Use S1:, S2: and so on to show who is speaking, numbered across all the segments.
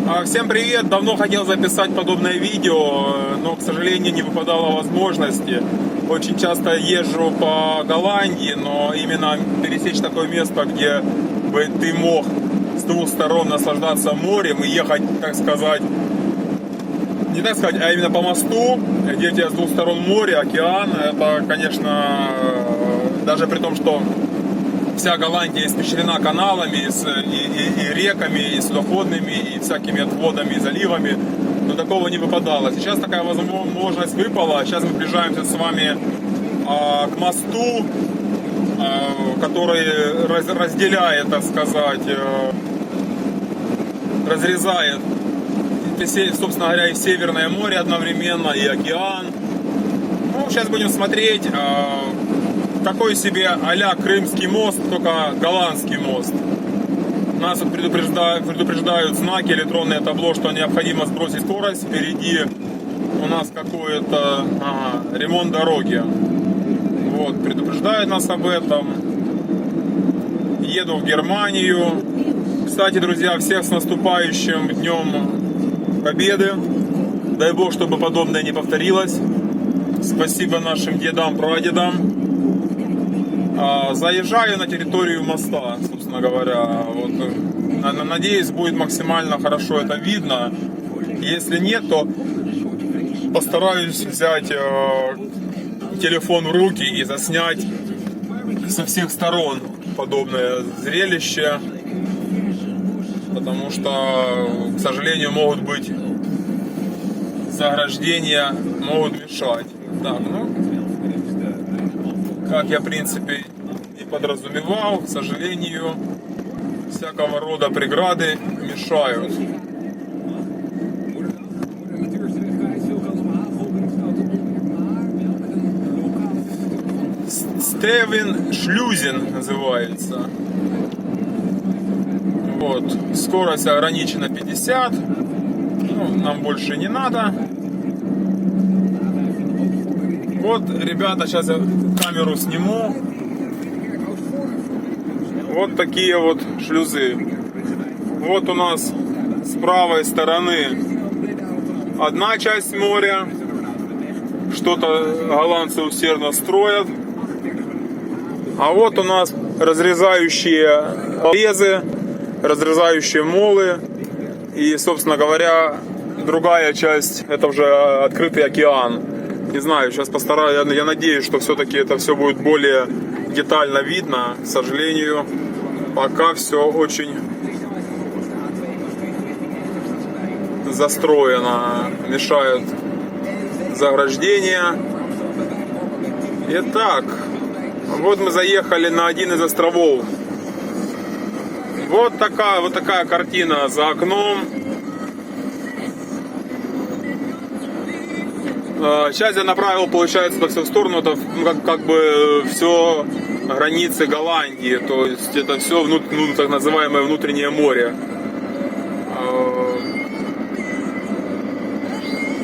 S1: Всем привет! Давно хотел записать подобное видео, но, к сожалению, не выпадало возможности. Очень часто езжу по Голландии, но именно пересечь такое место, где бы ты мог с двух сторон наслаждаться морем и ехать, так сказать, не так сказать, а именно по мосту, где у тебя с двух сторон море, океан. Это, конечно, даже при том, что вся Голландия испещрена каналами, и реками, и судоходными, и всякими отводами, и заливами, но такого не выпадало. Сейчас такая возможность выпала. Сейчас мы приближаемся с вами к мосту, который разделяет, так сказать, разрезает, собственно говоря, и Северное море одновременно, и океан. Ну, сейчас будем смотреть. Такой себе а-ля Крымский мост, только голландский мост. Нас предупреждают знаки, электронное табло, что необходимо сбросить скорость. Впереди у нас какой-то ремонт дороги. Вот, предупреждают нас об этом. Еду в Германию. Кстати, друзья, всех с наступающим Днем Победы. Дай Бог, чтобы подобное не повторилось. Спасибо нашим дедам, прадедам. Заезжаю на территорию моста, собственно говоря. Вот, надеюсь, будет максимально хорошо это видно. Если нет, то постараюсь взять телефон в руки и заснять со всех сторон подобное зрелище. Потому что, к сожалению, могут быть заграждения, могут мешать. Так, ну, как я, в принципе, и подразумевал, к сожалению, всякого рода преграды мешают. Стевен Шлюзен называется. Вот, скорость ограничена 50. Ну, нам больше не надо. Вот, ребята, сейчас я камеру сниму. Вот такие вот шлюзы. Вот у нас с правой стороны одна часть моря. Что-то голландцы усердно строят. А вот у нас разрезающие лезы, разрезающие молы. И, собственно говоря, другая часть, это уже открытый океан. Не знаю, сейчас постараюсь, я надеюсь, что все-таки это все будет более детально видно. К сожалению, пока все очень застроено, мешают заграждения. Итак, вот мы заехали на один из островов. Вот такая картина за окном. Сейчас я направил, получается, это все в сторону, это как бы все границы Голландии, то есть это все так называемое внутреннее море.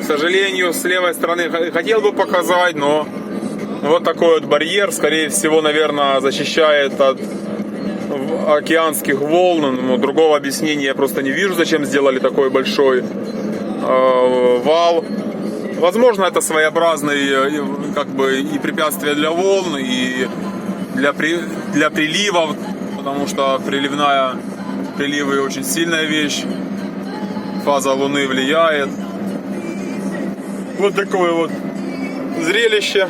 S1: К сожалению, с левой стороны хотел бы показать, но вот такой вот барьер, скорее всего, наверное, защищает от океанских волн. Но другого объяснения я просто не вижу, зачем сделали такой большой вал. Возможно, это своеобразные как бы и препятствия для волн, и для приливов, потому что приливы очень сильная вещь, фаза Луны влияет. Вот такое вот зрелище.